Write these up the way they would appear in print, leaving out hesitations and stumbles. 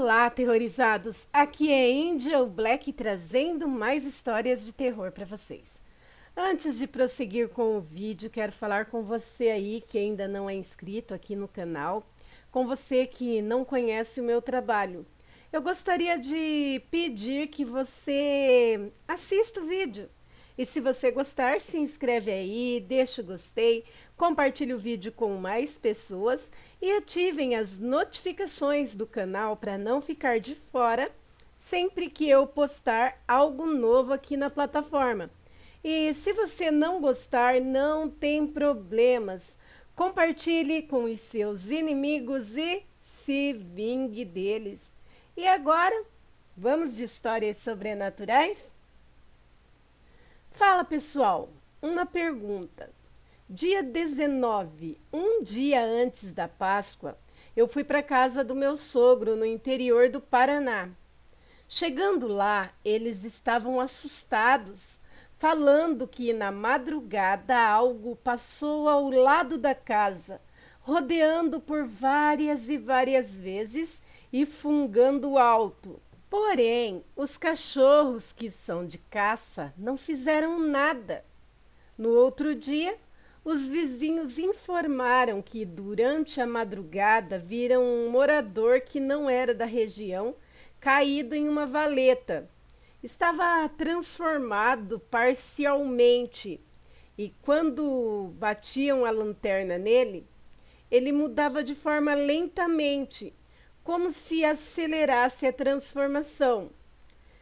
Olá, aterrorizados! Aqui é Angel Black trazendo mais histórias de terror para vocês. Antes de prosseguir com o vídeo, quero falar com você aí que ainda não é inscrito aqui no canal, com você que não conhece o meu trabalho. Eu gostaria de pedir que você assista o vídeo. E se você gostar, se inscreve aí, deixa o gostei, compartilhe o vídeo com mais pessoas e ativem as notificações do canal para não ficar de fora sempre que eu postar algo novo aqui na plataforma. E se você não gostar, não tem problemas. Compartilhe com os seus inimigos e se vingue deles. E agora, vamos de histórias sobrenaturais? Fala pessoal, uma pergunta. Dia 19, um dia antes da Páscoa, eu fui para a casa do meu sogro no interior do Paraná. Chegando lá, eles estavam assustados, falando que na madrugada algo passou ao lado da casa, rodeando por várias e várias vezes e fungando alto. Porém, os cachorros que são de caça não fizeram nada. No outro dia, os vizinhos informaram que durante a madrugada viram um morador que não era da região caído em uma valeta. Estava transformado parcialmente e quando batiam a lanterna nele, ele mudava de forma lentamente, como se acelerasse a transformação.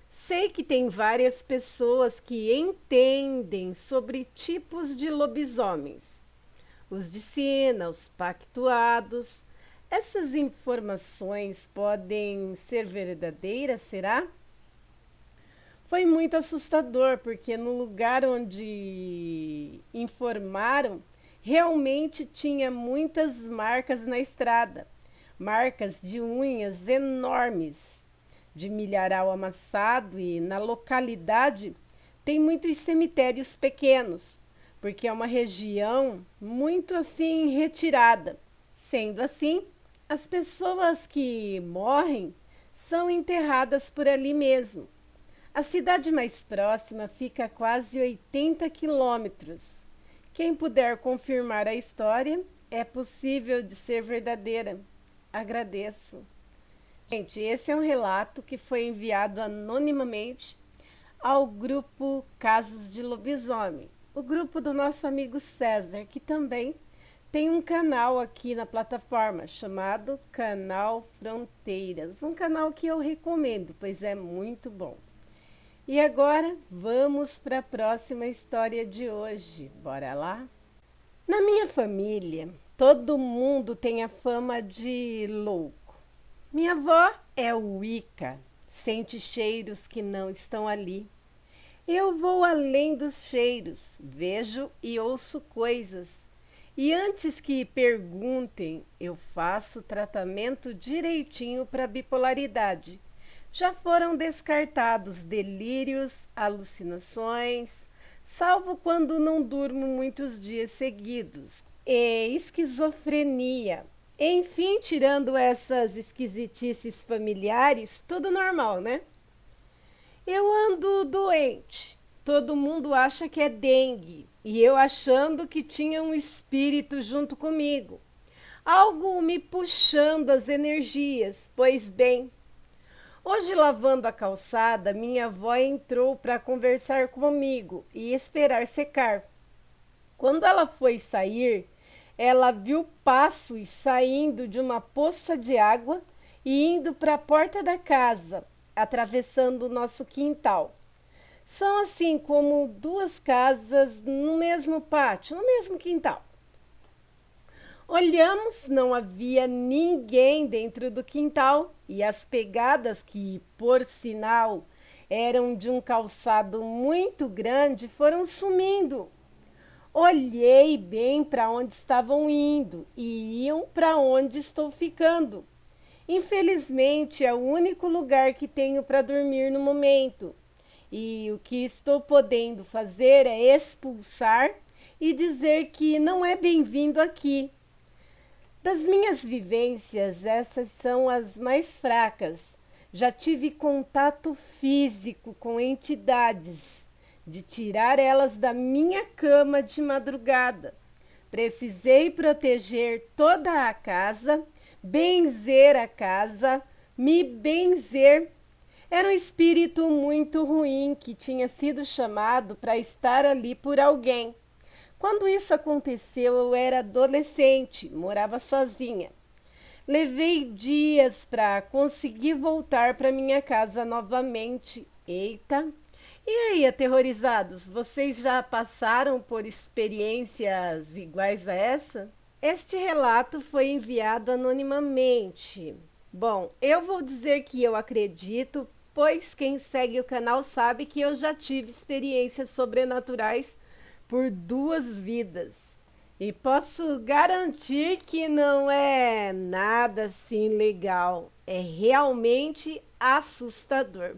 Sei que tem várias pessoas que entendem sobre tipos de lobisomens. Os de sina, os pactuados. Essas informações podem ser verdadeiras, será? Foi muito assustador, porque no lugar onde informaram, realmente tinha muitas marcas na estrada. Marcas de unhas enormes, de milharal amassado, e na localidade tem muitos cemitérios pequenos, porque é uma região muito assim retirada. Sendo assim, as pessoas que morrem são enterradas por ali mesmo. A cidade mais próxima fica a quase 80 quilômetros. Quem puder confirmar a história, é possível de ser verdadeira. Agradeço. Gente, esse é um relato que foi enviado anonimamente ao grupo Casos de Lobisomem, o grupo do nosso amigo César, que também tem um canal aqui na plataforma chamado Canal Fronteiras, um canal que eu recomendo, pois é muito bom. E agora vamos para a próxima história de hoje. Bora lá? Na minha família, todo mundo tem a fama de louco. Minha avó é Wicca, sente cheiros que não estão ali. Eu vou além dos cheiros, vejo e ouço coisas. E antes que perguntem, eu faço tratamento direitinho para bipolaridade. Já foram descartados delírios, alucinações, salvo quando não durmo muitos dias seguidos, e esquizofrenia. Enfim, tirando essas esquisitices familiares, tudo normal, né? Eu ando doente. Todo mundo acha que é dengue e eu achando que tinha um espírito junto comigo. Algo me puxando as energias, pois bem. Hoje, lavando a calçada, minha avó entrou para conversar comigo e esperar secar. Quando ela foi sair, ela viu passos saindo de uma poça de água e indo para a porta da casa, atravessando o nosso quintal. São assim como duas casas no mesmo pátio, no mesmo quintal. Olhamos, não havia ninguém dentro do quintal e as pegadas, que, por sinal, eram de um calçado muito grande, foram sumindo. Olhei bem para onde estavam indo e iam para onde estou ficando. Infelizmente, é o único lugar que tenho para dormir no momento. E o que estou podendo fazer é expulsar e dizer que não é bem-vindo aqui. Das minhas vivências, essas são as mais fracas. Já tive contato físico com entidades, de tirar elas da minha cama de madrugada. Precisei proteger toda a casa, benzer a casa, me benzer. Era um espírito muito ruim que tinha sido chamado para estar ali por alguém. Quando isso aconteceu, eu era adolescente, morava sozinha. Levei dias para conseguir voltar para minha casa novamente. Eita! E aí, aterrorizados, vocês já passaram por experiências iguais a essa? Este relato foi enviado anonimamente. Bom, eu vou dizer que eu acredito, pois quem segue o canal sabe que eu já tive experiências sobrenaturais por 2 vidas. E posso garantir que não é nada assim legal. É realmente assustador.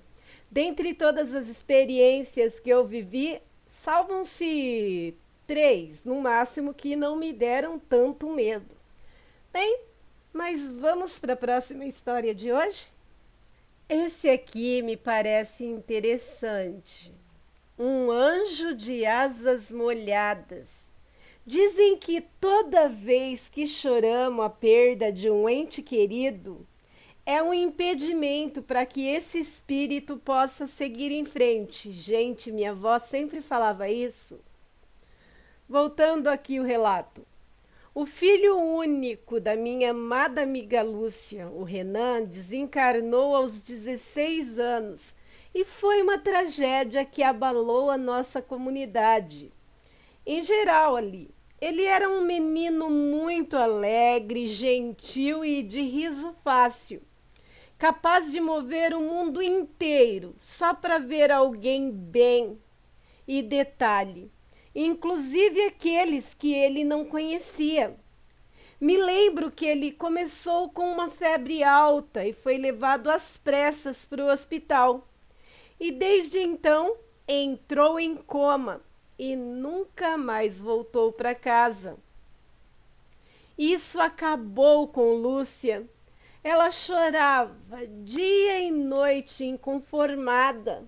Dentre todas as experiências que eu vivi, salvam-se 3, no máximo, que não me deram tanto medo. Bem, mas vamos para a próxima história de hoje? Esse aqui me parece interessante. Um anjo de asas molhadas. Dizem que toda vez que choramos a perda de um ente querido, é um impedimento para que esse espírito possa seguir em frente. Gente, minha avó sempre falava isso. Voltando aqui o relato. O filho único da minha amada amiga Lúcia, o Renan, desencarnou aos 16 anos e foi uma tragédia que abalou a nossa comunidade. Em geral ali, ele era um menino muito alegre, gentil e de riso fácil, capaz de mover o mundo inteiro só para ver alguém bem. E detalhe, inclusive aqueles que ele não conhecia. Me lembro que ele começou com uma febre alta e foi levado às pressas para o hospital. E desde então entrou em coma e nunca mais voltou para casa. Isso acabou com Lúcia. Ela chorava dia e noite inconformada.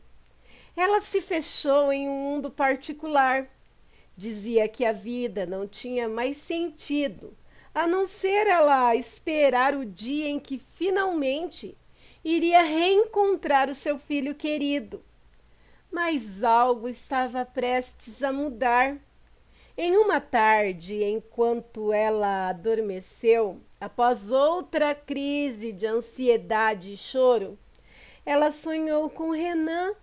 Ela se fechou em um mundo particular. Dizia que a vida não tinha mais sentido, a não ser ela esperar o dia em que finalmente iria reencontrar o seu filho querido. Mas algo estava prestes a mudar. Em uma tarde, enquanto ela adormeceu, após outra crise de ansiedade e choro, ela sonhou com Renan.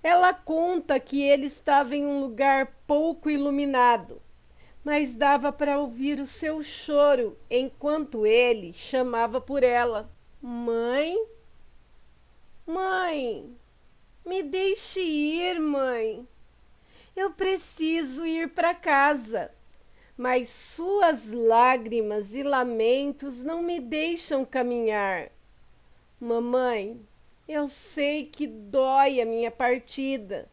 Ela conta que ele estava em um lugar pouco iluminado, mas dava para ouvir o seu choro enquanto ele chamava por ela. Mãe? Mãe, me deixe ir, mãe. Eu preciso ir para casa, mas suas lágrimas e lamentos não me deixam caminhar. Mamãe, eu sei que dói a minha partida,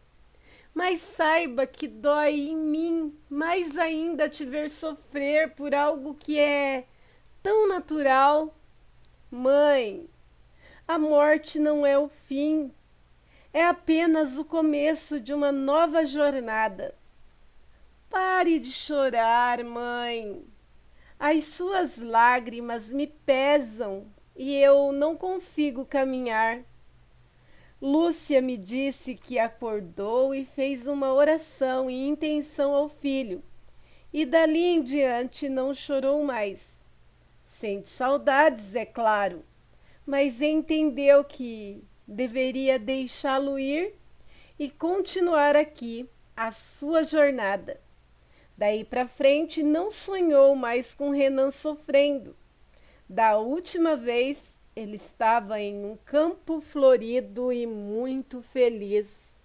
mas saiba que dói em mim mais ainda te ver sofrer por algo que é tão natural. Mãe, a morte não é o fim, é apenas o começo de uma nova jornada. Pare de chorar, mãe. As suas lágrimas me pesam e eu não consigo caminhar. Lúcia me disse que acordou e fez uma oração em intenção ao filho, e dali em diante não chorou mais. Sente saudades, é claro, mas entendeu que deveria deixá-lo ir e continuar aqui a sua jornada. Daí para frente não sonhou mais com Renan sofrendo. Da última vez, ele estava em um campo florido e muito feliz.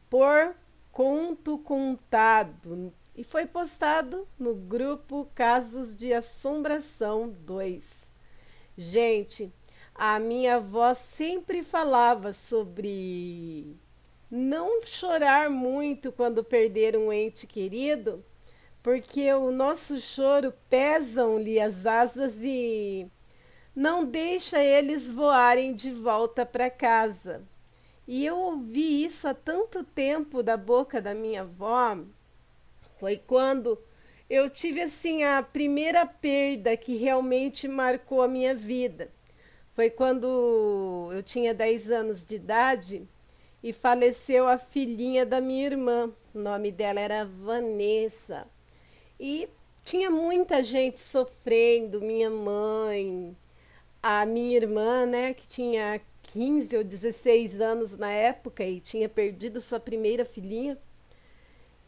Por conto contado. E foi postado no grupo Casos de Assombração 2. Gente, a minha avó sempre falava sobre não chorar muito quando perder um ente querido, porque o nosso choro pesam-lhe as asas e não deixa eles voarem de volta para casa. E eu ouvi isso há tanto tempo da boca da minha avó. Foi quando eu tive assim a primeira perda que realmente marcou a minha vida. Foi quando eu tinha 10 anos de idade e faleceu a filhinha da minha irmã. O nome dela era Vanessa. E tinha muita gente sofrendo, minha mãe, a minha irmã, né, que tinha 15 ou 16 anos na época e tinha perdido sua primeira filhinha.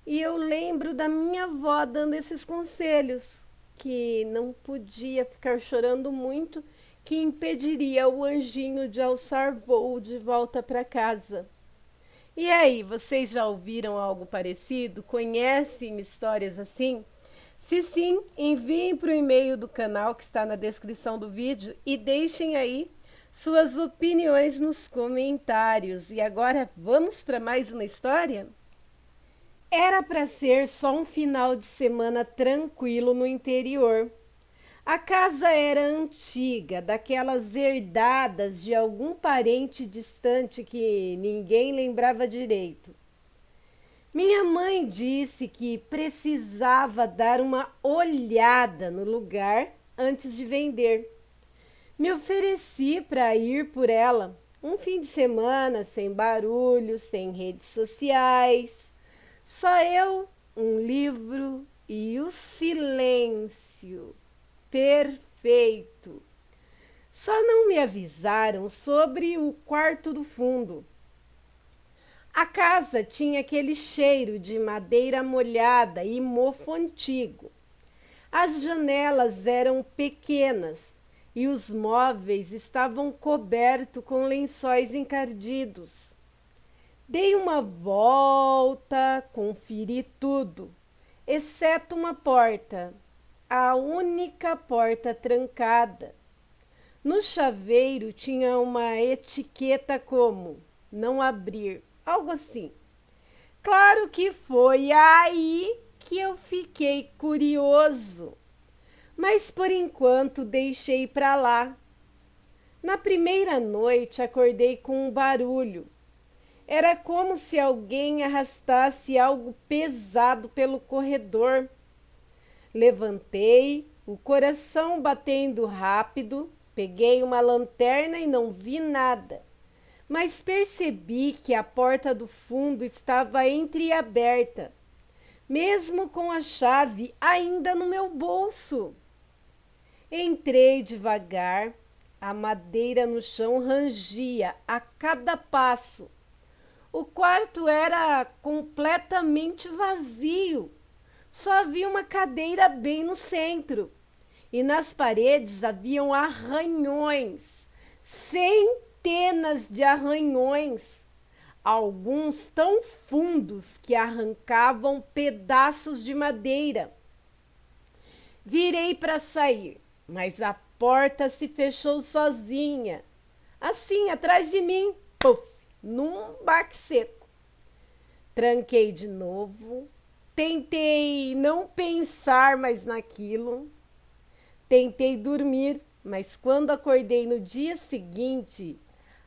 E eu lembro da minha avó dando esses conselhos, que não podia ficar chorando muito, que impediria o anjinho de alçar voo de volta para casa. E aí, vocês já ouviram algo parecido? Conhecem histórias assim? Se sim, enviem para o e-mail do canal que está na descrição do vídeo e deixem aí suas opiniões nos comentários. E agora vamos para mais uma história? Era para ser só um final de semana tranquilo no interior. A casa era antiga, daquelas herdadas de algum parente distante que ninguém lembrava direito. Minha mãe disse que precisava dar uma olhada no lugar antes de vender. Me ofereci para ir por ela, um fim de semana sem barulho, sem redes sociais, só eu, um livro e o silêncio. Perfeito. Só não me avisaram sobre o quarto do fundo. A casa tinha aquele cheiro de madeira molhada e mofo antigo. As janelas eram pequenas e os móveis estavam cobertos com lençóis encardidos. Dei uma volta, conferi tudo, exceto uma porta, a única porta trancada. No chaveiro tinha uma etiqueta como não abrir, algo assim. Claro que foi aí que eu fiquei curioso, mas por enquanto deixei para lá. Na primeira noite acordei com um barulho. Era como se alguém arrastasse algo pesado pelo corredor. Levantei, o coração batendo rápido, peguei uma lanterna e não vi nada. Mas percebi que a porta do fundo estava entreaberta, mesmo com a chave ainda no meu bolso. Entrei devagar, a madeira no chão rangia a cada passo. O quarto era completamente vazio. Só havia uma cadeira bem no centro. E nas paredes haviam arranhões, centenas de arranhões, alguns tão fundos que arrancavam pedaços de madeira. Virei para sair, mas a porta se fechou sozinha, assim atrás de mim, puf, num baque seco. Tranquei de novo, tentei não pensar mais naquilo, tentei dormir, mas quando acordei no dia seguinte,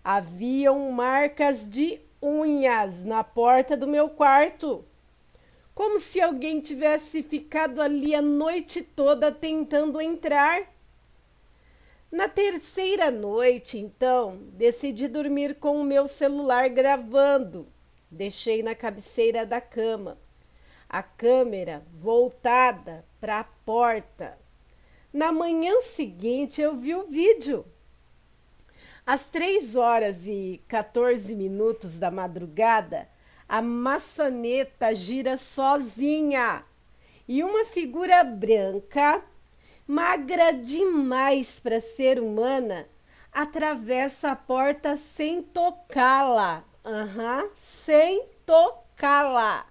haviam marcas de unhas na porta do meu quarto, como se alguém tivesse ficado ali a noite toda tentando entrar. Na terceira noite, então, decidi dormir com o meu celular gravando. Deixei na cabeceira da cama, a câmera voltada para a porta. Na manhã seguinte, eu vi o vídeo. Às 3h14 da madrugada, a maçaneta gira sozinha e uma figura branca, magra demais para ser humana, atravessa a porta sem tocá-la. Sem tocá-la.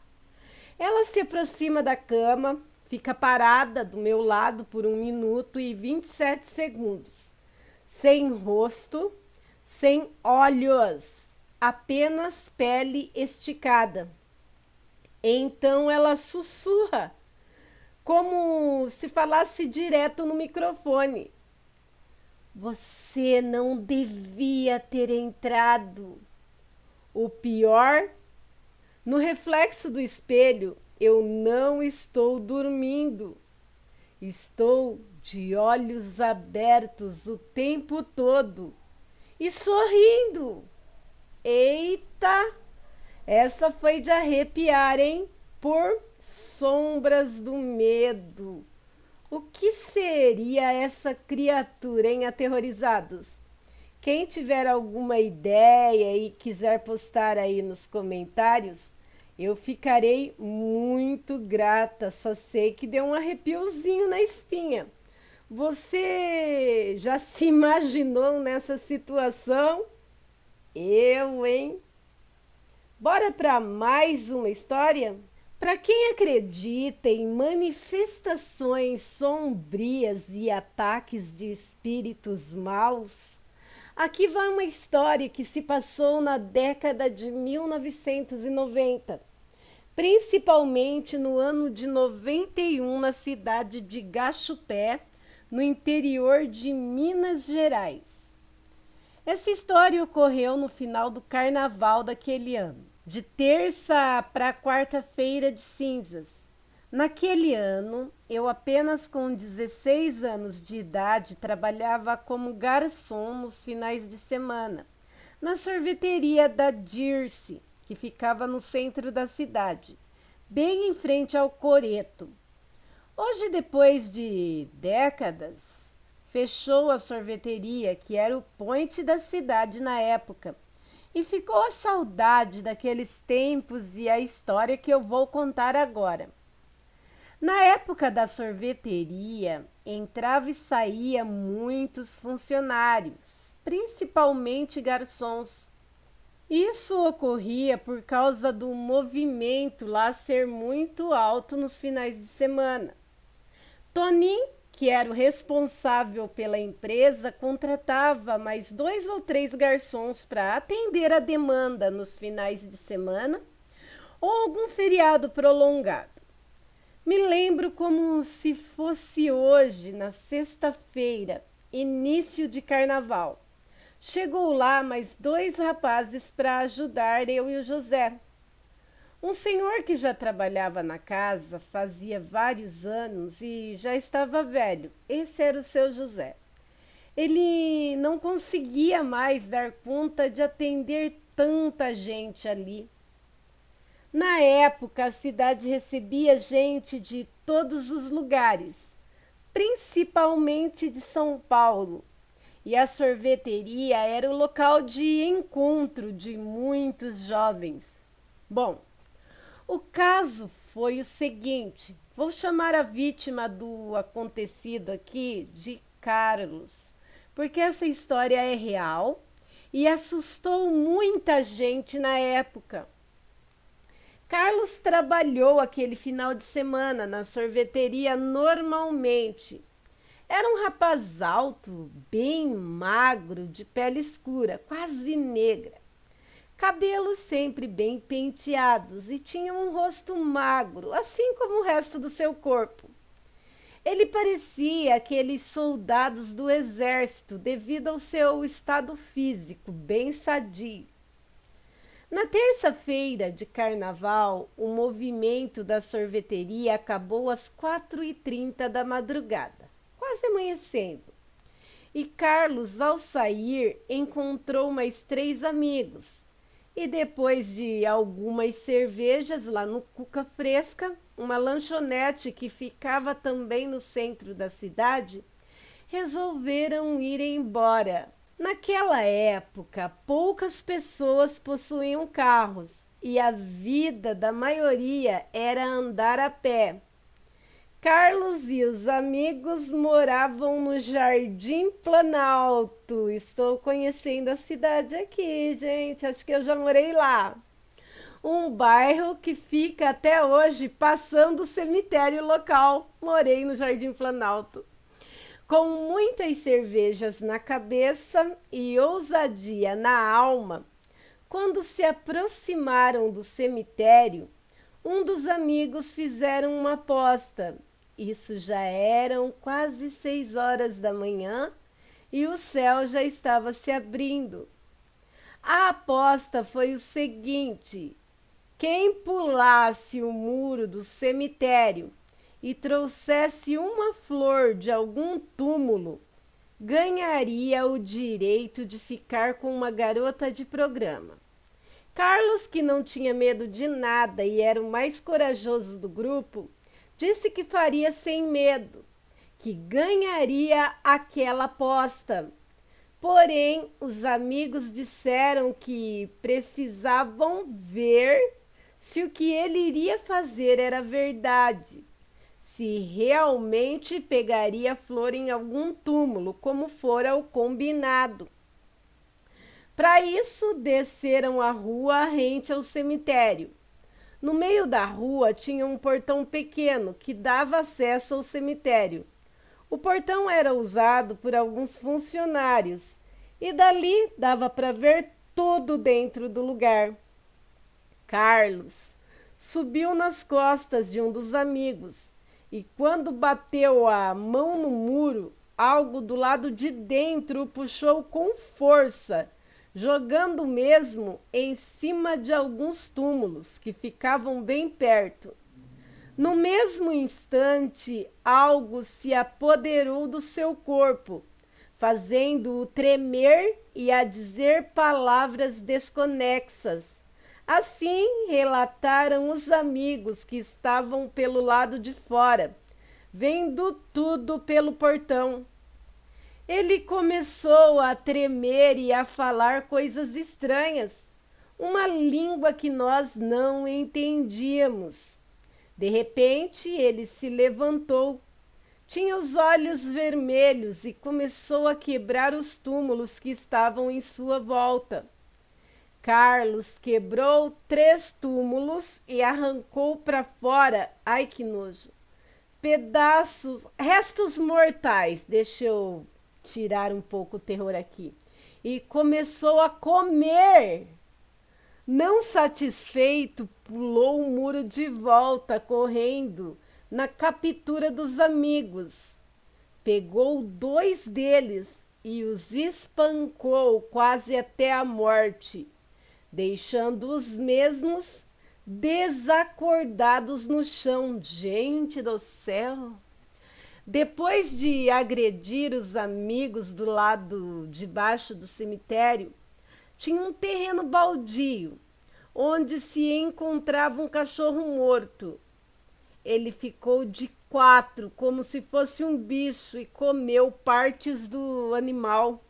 Ela se aproxima da cama, fica parada do meu lado por 1 minuto e 27 segundos. Sem rosto, sem olhos, apenas pele esticada. Então ela sussurra: como se falasse direto no microfone. Você não devia ter entrado. O pior, no reflexo do espelho, eu não estou dormindo. Estou de olhos abertos o tempo todo e sorrindo. Eita! Essa foi de arrepiar, hein? Por sombras do medo. O que seria essa criatura, hein, aterrorizados? Quem tiver alguma ideia e quiser postar aí nos comentários, eu ficarei muito grata. Só sei que deu um arrepiozinho na espinha. Você já se imaginou nessa situação? Eu, hein? Bora para mais uma história? Para quem acredita em manifestações sombrias e ataques de espíritos maus, aqui vai uma história que se passou na década de 1990, principalmente no ano de 91, na cidade de Gachupé, no interior de Minas Gerais. Essa história ocorreu no final do carnaval daquele ano, de terça para quarta-feira de cinzas. Naquele ano, eu apenas com 16 anos de idade trabalhava como garçom nos finais de semana, na sorveteria da Dirce, que ficava no centro da cidade, bem em frente ao Coreto. Hoje, depois de décadas, fechou a sorveteria, que era o point da cidade na época, e ficou a saudade daqueles tempos e a história que eu vou contar agora. Na época da sorveteria, entrava e saía muitos funcionários, principalmente garçons. Isso ocorria por causa do movimento lá ser muito alto nos finais de semana. Toninho, que era o responsável pela empresa, contratava mais 2 ou 3 garçons para atender a demanda nos finais de semana ou algum feriado prolongado. Me lembro como se fosse hoje, na sexta-feira, início de carnaval. Chegou lá mais 2 rapazes para ajudar eu e o José. Um senhor que já trabalhava na casa fazia vários anos e já estava velho. Esse era o seu José. Ele não conseguia mais dar conta de atender tanta gente ali. Na época, a cidade recebia gente de todos os lugares, principalmente de São Paulo. E a sorveteria era o local de encontro de muitos jovens. Bom, o caso foi o seguinte, vou chamar a vítima do acontecido aqui de Carlos, porque essa história é real e assustou muita gente na época. Carlos trabalhou aquele final de semana na sorveteria normalmente. Era um rapaz alto, bem magro, de pele escura, quase negra. Cabelos sempre bem penteados e tinha um rosto magro, assim como o resto do seu corpo. Ele parecia aqueles soldados do exército devido ao seu estado físico bem sadio. Na terça-feira de carnaval, o movimento da sorveteria acabou às 4h30 da madrugada, quase amanhecendo. E Carlos, ao sair, encontrou mais 3 amigos. E depois de algumas cervejas lá no Cuca Fresca, uma lanchonete que ficava também no centro da cidade, resolveram ir embora. Naquela época, poucas pessoas possuíam carros e a vida da maioria era andar a pé. Carlos e os amigos moravam no Jardim Planalto. Estou conhecendo a cidade aqui, gente. Acho que eu já morei lá. Um bairro que fica até hoje passando o cemitério local. Morei no Jardim Planalto. Com muitas cervejas na cabeça e ousadia na alma, quando se aproximaram do cemitério, um dos amigos fizeram uma aposta. Isso já eram quase 6 horas da manhã e o céu já estava se abrindo. A aposta foi o seguinte: quem pulasse o muro do cemitério e trouxesse uma flor de algum túmulo ganharia o direito de ficar com uma garota de programa. Carlos, que não tinha medo de nada e era o mais corajoso do grupo, disse que faria sem medo, que ganharia aquela aposta. Porém, os amigos disseram que precisavam ver se o que ele iria fazer era verdade, se realmente pegaria flor em algum túmulo, como fora o combinado. Para isso, desceram a rua rente ao cemitério. No meio da rua tinha um portão pequeno que dava acesso ao cemitério. O portão era usado por alguns funcionários e dali dava para ver tudo dentro do lugar. Carlos subiu nas costas de um dos amigos e, quando bateu a mão no muro, algo do lado de dentro o puxou com força, jogando mesmo em cima de alguns túmulos que ficavam bem perto. No mesmo instante, algo se apoderou do seu corpo, fazendo-o tremer e a dizer palavras desconexas. Assim relataram os amigos que estavam pelo lado de fora, vendo tudo pelo portão. Ele começou a tremer e a falar coisas estranhas, uma língua que nós não entendíamos. De repente, ele se levantou. Tinha os olhos vermelhos e começou a quebrar os túmulos que estavam em sua volta. Carlos quebrou 3 túmulos e arrancou para fora, ai que nojo, pedaços, restos mortais, deixa eu tirar um pouco o terror aqui, e começou a comer. Não satisfeito, pulou o muro de volta, correndo na captura dos amigos. Pegou 2 deles e os espancou quase até a morte, deixando os mesmos desacordados no chão. Gente do céu! Depois de agredir os amigos do lado de baixo do cemitério, tinha um terreno baldio, onde se encontrava um cachorro morto. Ele ficou de 4, como se fosse um bicho, e comeu partes do animal.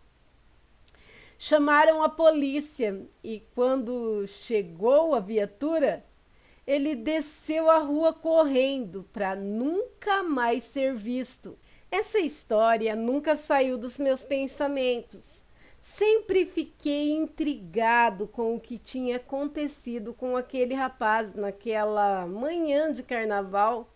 Chamaram a polícia e, quando chegou a viatura, ele desceu a rua correndo para nunca mais ser visto. Essa história nunca saiu dos meus pensamentos. Sempre fiquei intrigado com o que tinha acontecido com aquele rapaz naquela manhã de carnaval,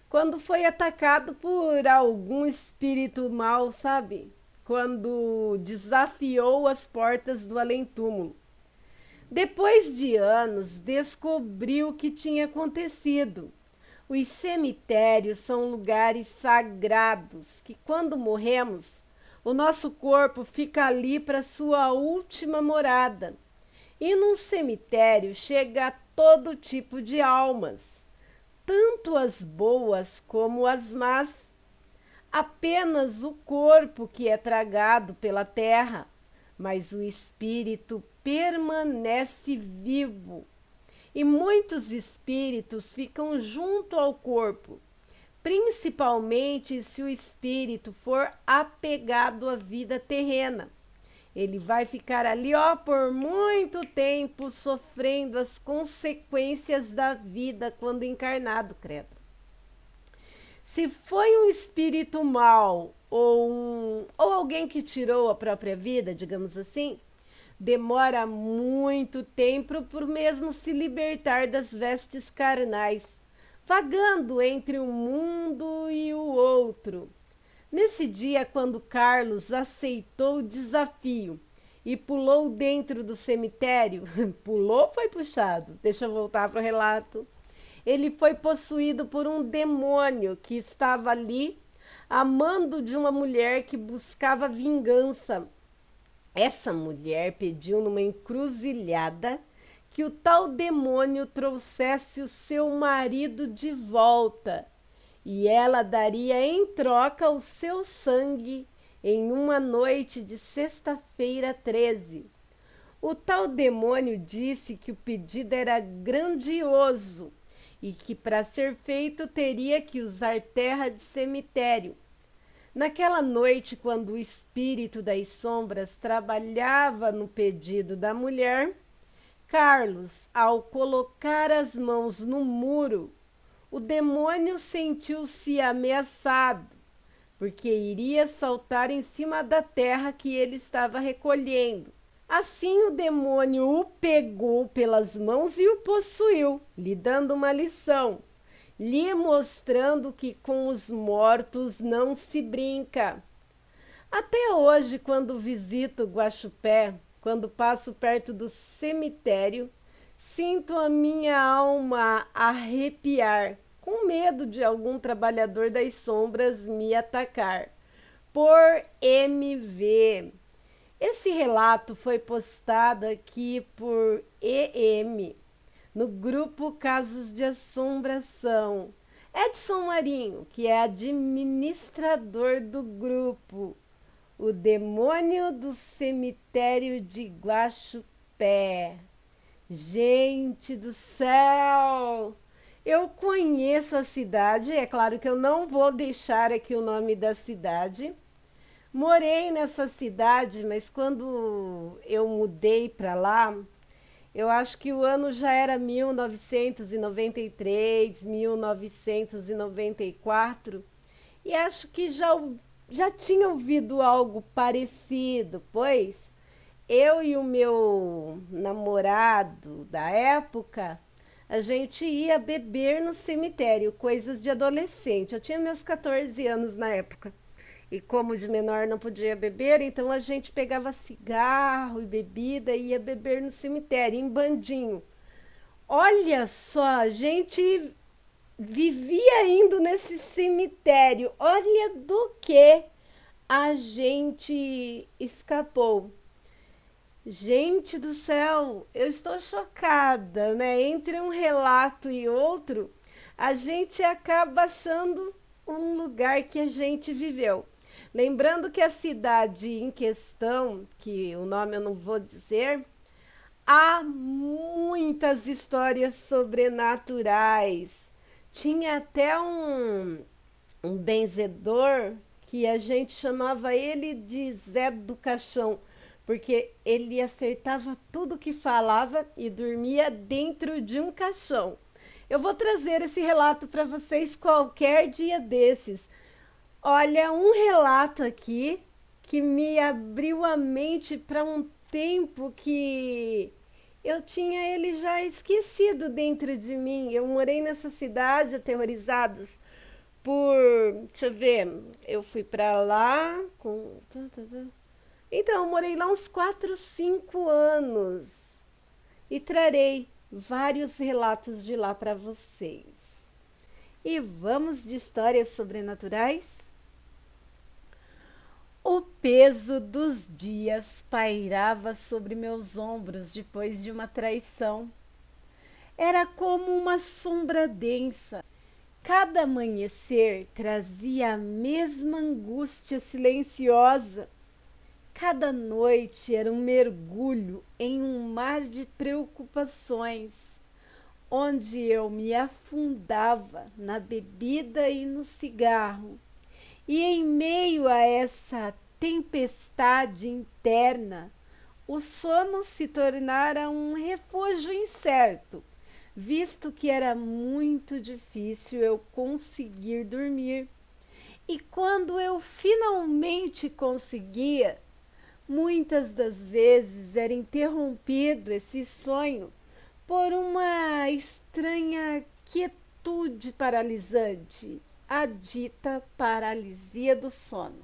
quando foi atacado por algum espírito mau, sabe? Quando desafiou as portas do além-túmulo. Depois de anos, descobriu o que tinha acontecido. Os cemitérios são lugares sagrados que, quando morremos, o nosso corpo fica ali para sua última morada. E num cemitério chega a todo tipo de almas, tanto as boas como as más. Apenas o corpo que é tragado pela terra, mas o espírito permanece vivo. E muitos espíritos ficam junto ao corpo, principalmente se o espírito for apegado à vida terrena. Ele vai ficar ali, por muito tempo, sofrendo as consequências da vida quando encarnado, credo. Se foi um espírito mau ou alguém que tirou a própria vida, digamos assim, demora muito tempo para mesmo se libertar das vestes carnais, vagando entre um mundo e o outro. Nesse dia, quando Carlos aceitou o desafio e pulou dentro do cemitério, pulou ou foi puxado? Deixa eu voltar para o relato. ele foi possuído por um demônio que estava ali, amando de uma mulher que buscava vingança. Essa mulher pediu numa encruzilhada que o tal demônio trouxesse o seu marido de volta e ela daria em troca o seu sangue em uma noite de sexta-feira 13. O tal demônio disse que o pedido era grandioso e que para ser feito teria que usar terra de cemitério. Naquela noite, quando o espírito das sombras trabalhava no pedido da mulher, Carlos, ao colocar as mãos no muro, o demônio sentiu-se ameaçado, porque iria saltar em cima da terra que ele estava recolhendo. Assim, o demônio o pegou pelas mãos e o possuiu, lhe dando uma lição, lhe mostrando que com os mortos não se brinca. Até hoje, quando visito Guaxupé, quando passo perto do cemitério, sinto a minha alma arrepiar, com medo de algum trabalhador das sombras me atacar. Por MV. Esse relato foi postado aqui por EM, no grupo Casos de Assombração. Edson Marinho, que é administrador do grupo, o demônio do cemitério de Guaxupé. Gente do céu! Eu conheço a cidade, é claro que eu não vou deixar aqui o nome da cidade. Morei nessa cidade, mas quando eu mudei para lá, eu acho que o ano já era 1993, 1994, e acho que já tinha ouvido algo parecido, pois eu e o meu namorado da época, a gente ia beber no cemitério, coisas de adolescente. Eu tinha meus 14 anos na época. E como de menor não podia beber, então a gente pegava cigarro e bebida e ia beber no cemitério, em bandinho. Olha só, a gente vivia indo nesse cemitério. Olha do que a gente escapou. Gente do céu, eu estou chocada, né? Entre um relato e outro, a gente acaba achando um lugar que a gente viveu. Lembrando que a cidade em questão, que o nome eu não vou dizer, há muitas histórias sobrenaturais. Tinha até um benzedor que a gente chamava ele de Zé do Caixão, porque ele acertava tudo que falava e dormia dentro de um caixão. Eu vou trazer esse relato para vocês qualquer dia desses. Olha, um relato aqui que me abriu a mente para um tempo que eu tinha ele já esquecido dentro de mim. Eu morei nessa cidade aterrorizados por, deixa eu ver, eu fui para lá com então, eu morei lá uns 4, 5 anos e trarei vários relatos de lá para vocês. E vamos de histórias sobrenaturais? O peso dos dias pairava sobre meus ombros depois de uma traição. Era como uma sombra densa. Cada amanhecer trazia a mesma angústia silenciosa. Cada noite era um mergulho em um mar de preocupações, onde eu me afundava na bebida e no cigarro. E em meio a essa tempestade interna, o sono se tornara um refúgio incerto, visto que era muito difícil eu conseguir dormir. E quando eu finalmente conseguia, muitas das vezes era interrompido esse sonho por uma estranha quietude paralisante, a dita paralisia do sono.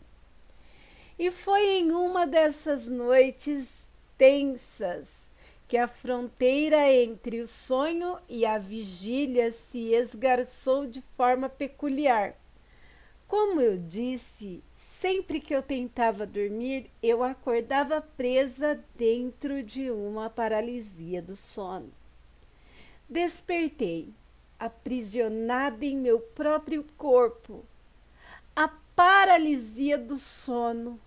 E foi em uma dessas noites tensas que a fronteira entre o sonho e a vigília se esgarçou de forma peculiar. Como eu disse, sempre que eu tentava dormir, eu acordava presa dentro de uma paralisia do sono. Despertei, aprisionada em meu próprio corpo. A paralisia do sono.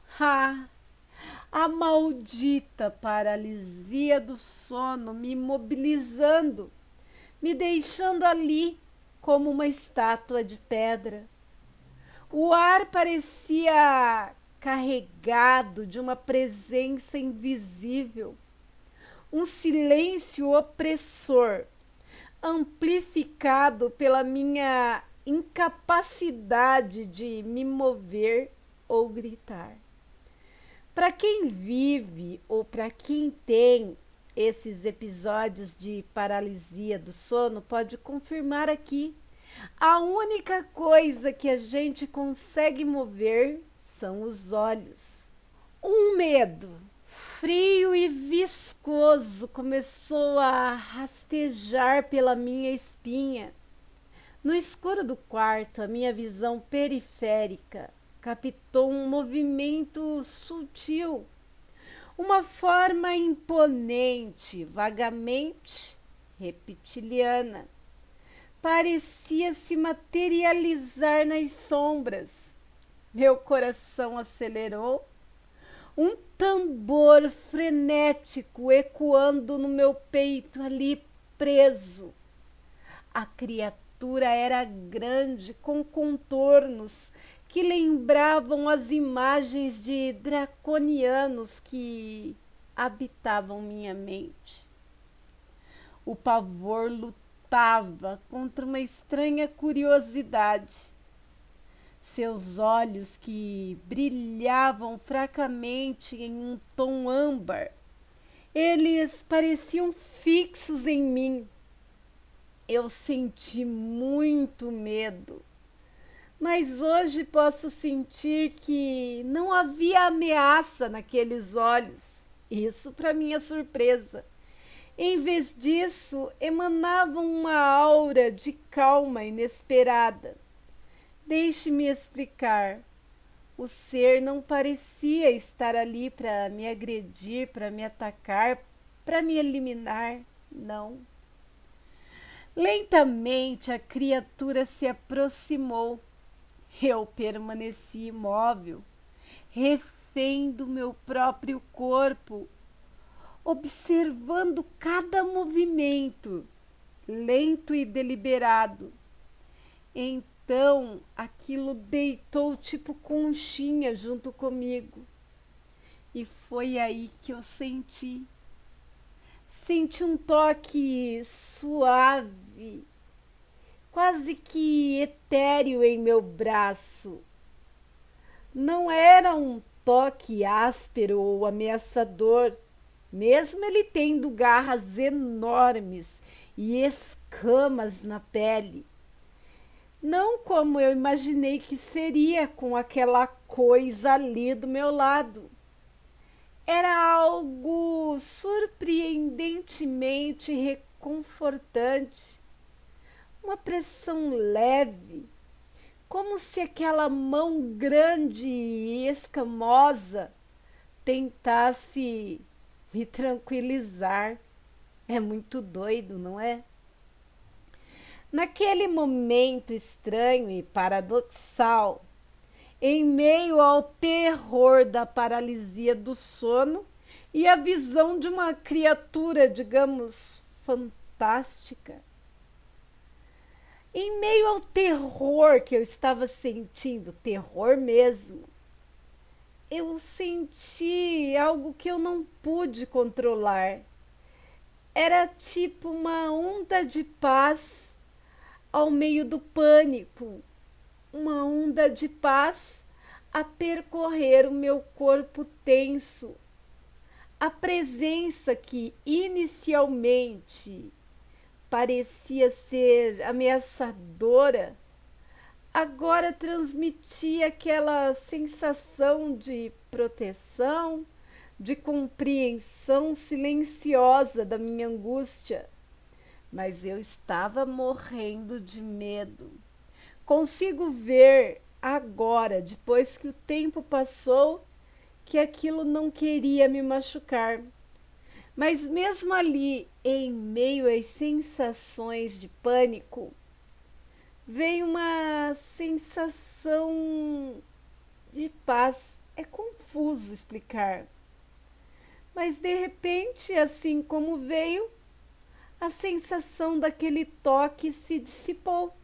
A maldita paralisia do sono me imobilizando, me deixando ali como uma estátua de pedra. O ar parecia carregado de uma presença invisível, um silêncio opressor, amplificado pela minha incapacidade de me mover ou gritar. Para quem vive ou para quem tem esses episódios de paralisia do sono, pode confirmar aqui. A única coisa que a gente consegue mover são os olhos. Um medo frio e viscoso começou a rastejar pela minha espinha. No escuro do quarto, a minha visão periférica captou um movimento sutil, uma forma imponente, vagamente reptiliana. Parecia se materializar nas sombras. Meu coração acelerou, um tambor frenético ecoando no meu peito, ali preso. A criatura era grande, com contornos que lembravam as imagens de draconianos que habitavam minha mente. O pavor lutava contra uma estranha curiosidade. Seus olhos, que brilhavam fracamente em um tom âmbar, eles pareciam fixos em mim. Eu senti muito medo, mas hoje posso sentir que não havia ameaça naqueles olhos. Isso para minha surpresa. Em vez disso, emanavam uma aura de calma inesperada. Deixe-me explicar. O ser não parecia estar ali para me agredir, para me atacar, para me eliminar. Não. Lentamente a criatura se aproximou. Eu permaneci imóvel, refém do meu próprio corpo, observando cada movimento, lento e deliberado. Então aquilo deitou tipo conchinha junto comigo. E foi aí que eu senti. Senti um toque suave, quase que etéreo em meu braço. Não era um toque áspero ou ameaçador, mesmo ele tendo garras enormes e escamas na pele. Não como eu imaginei que seria com aquela coisa ali do meu lado. Era algo surpreendentemente reconfortante, uma pressão leve, como se aquela mão grande e escamosa tentasse me tranquilizar. É muito doido, não é? Naquele momento estranho e paradoxal, em meio ao terror da paralisia do sono e a visão de uma criatura, digamos, fantástica, em meio ao terror que eu estava sentindo, terror mesmo, eu senti algo que eu não pude controlar. Era tipo uma onda de paz ao meio do pânico, uma onda de paz a percorrer o meu corpo tenso. A presença que inicialmente parecia ser ameaçadora, agora transmitia aquela sensação de proteção, de compreensão silenciosa da minha angústia, mas eu estava morrendo de medo. Consigo ver agora, depois que o tempo passou, que aquilo não queria me machucar. Mas mesmo ali, em meio às sensações de pânico, veio uma sensação de paz. É confuso explicar. Mas de repente, assim como veio, a sensação daquele toque se dissipou.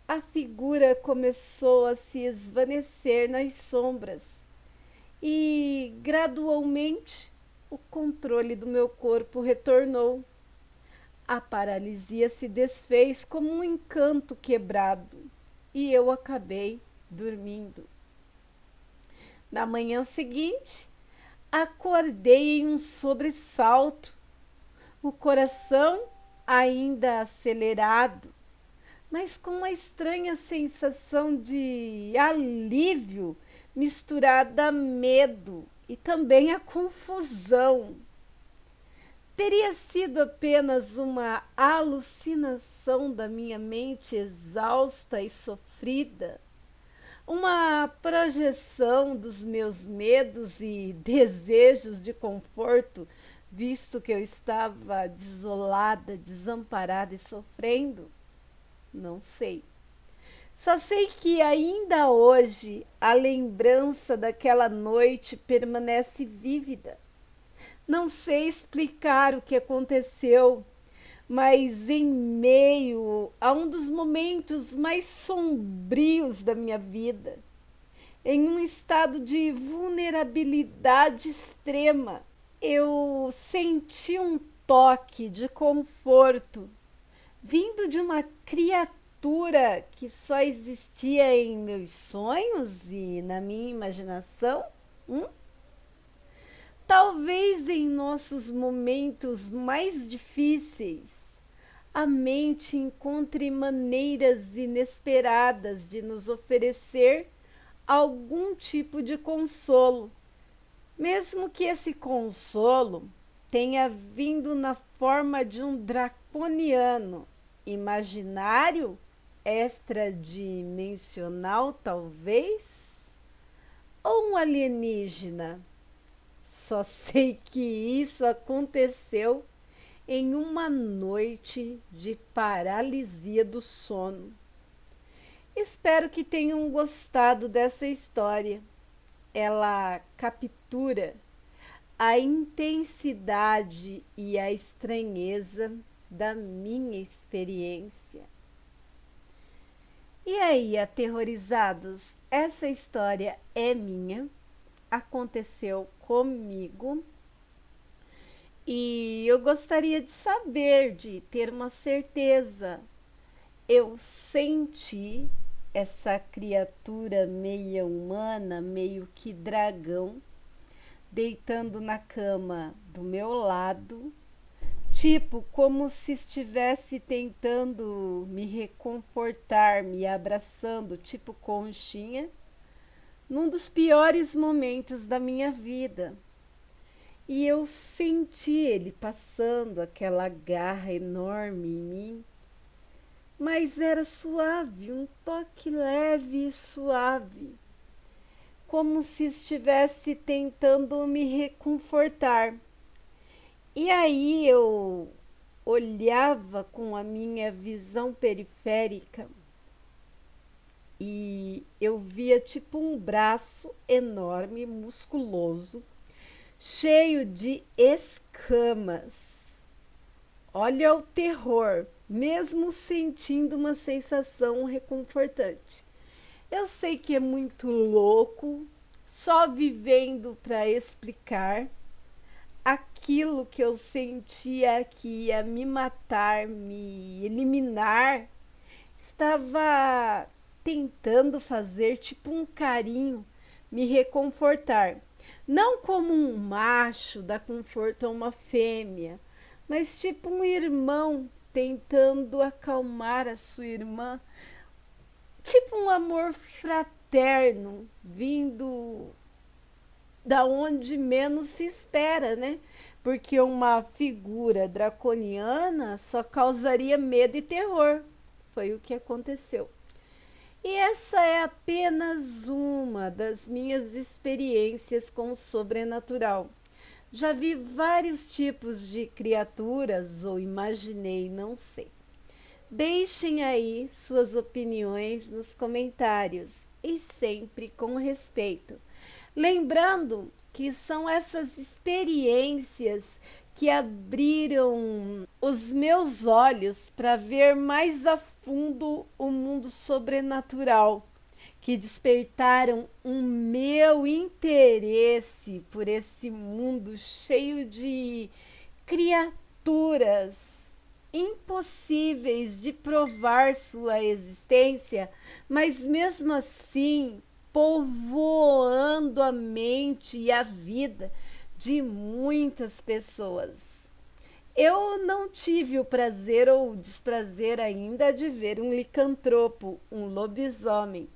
A figura começou a se esvanecer nas sombras e, gradualmente, o controle do meu corpo retornou. A paralisia se desfez como um encanto quebrado e eu acabei dormindo. Na manhã seguinte, acordei em um sobressalto, o coração ainda acelerado, mas com uma estranha sensação de alívio misturada a medo e também a confusão. Teria sido apenas uma alucinação da minha mente exausta e sofrida, uma projeção dos meus medos e desejos de conforto, visto que eu estava desolada, desamparada e sofrendo? Não sei. Só sei que ainda hoje a lembrança daquela noite permanece vívida. Não sei explicar o que aconteceu, mas em meio a um dos momentos mais sombrios da minha vida, em um estado de vulnerabilidade extrema, eu senti um toque de conforto vindo de uma criatura que só existia em meus sonhos e na minha imaginação. Talvez em nossos momentos mais difíceis, a mente encontre maneiras inesperadas de nos oferecer algum tipo de consolo, mesmo que esse consolo tenha vindo na forma de um draconiano, imaginário, extradimensional, talvez, ou um alienígena. Só sei que isso aconteceu em uma noite de paralisia do sono. Espero que tenham gostado dessa história. Ela captura a intensidade e a estranheza da minha experiência. E aí, aterrorizados, essa história é minha, aconteceu comigo e eu gostaria de saber, de ter uma certeza. Eu senti essa criatura meio humana, meio que dragão, deitando na cama do meu lado, tipo como se estivesse tentando me reconfortar, me abraçando, tipo conchinha, num dos piores momentos da minha vida. E eu senti ele passando aquela garra enorme em mim, mas era suave, um toque leve e suave, como se estivesse tentando me reconfortar. E aí eu olhava com a minha visão periférica e eu via tipo um braço enorme, musculoso, cheio de escamas. Olha o terror, mesmo sentindo uma sensação reconfortante. Eu sei que é muito louco, só vivendo para explicar. Aquilo que eu sentia que ia me matar, me eliminar, estava tentando fazer tipo um carinho, me reconfortar. Não como um macho dá conforto a uma fêmea, mas tipo um irmão tentando acalmar a sua irmã. Tipo um amor fraterno vindo da onde menos se espera, né? Porque uma figura draconiana só causaria medo e terror. Foi o que aconteceu. E essa é apenas uma das minhas experiências com o sobrenatural. Já vi vários tipos de criaturas, ou imaginei, não sei. Deixem aí suas opiniões nos comentários e sempre com respeito. Lembrando que são essas experiências que abriram os meus olhos para ver mais a fundo o mundo sobrenatural, que despertaram um meu interesse por esse mundo cheio de criaturas impossíveis de provar sua existência, mas mesmo assim povoando a mente e a vida de muitas pessoas. Eu não tive o prazer ou o desprazer ainda de ver um licantropo, um lobisomem,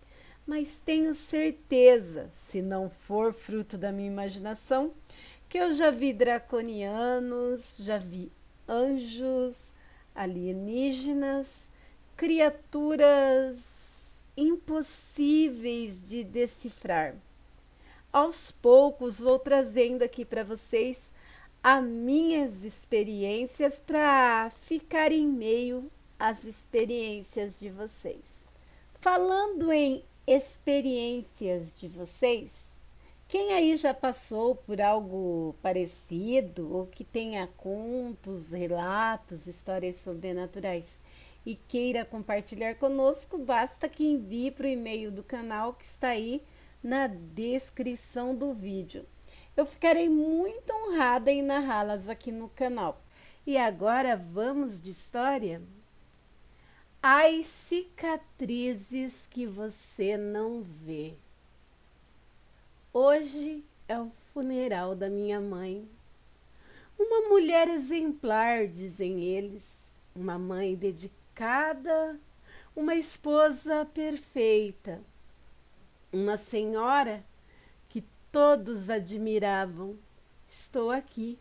mas tenho certeza, se não for fruto da minha imaginação, que eu já vi draconianos, já vi anjos, alienígenas, criaturas impossíveis de decifrar. Aos poucos vou trazendo aqui para vocês as minhas experiências para ficar em meio às experiências de vocês. Falando em experiências de vocês, quem aí já passou por algo parecido ou que tenha contos, relatos, histórias sobrenaturais e queira compartilhar conosco, basta que envie para o e-mail do canal que está aí na descrição do vídeo. Eu ficarei muito honrada em narrá-las aqui no canal. E agora vamos de história? As cicatrizes que você não vê. Hoje é o funeral da minha mãe. Uma mulher exemplar, dizem eles. Uma mãe dedicada, uma esposa perfeita. Uma senhora que todos admiravam. Estou aqui,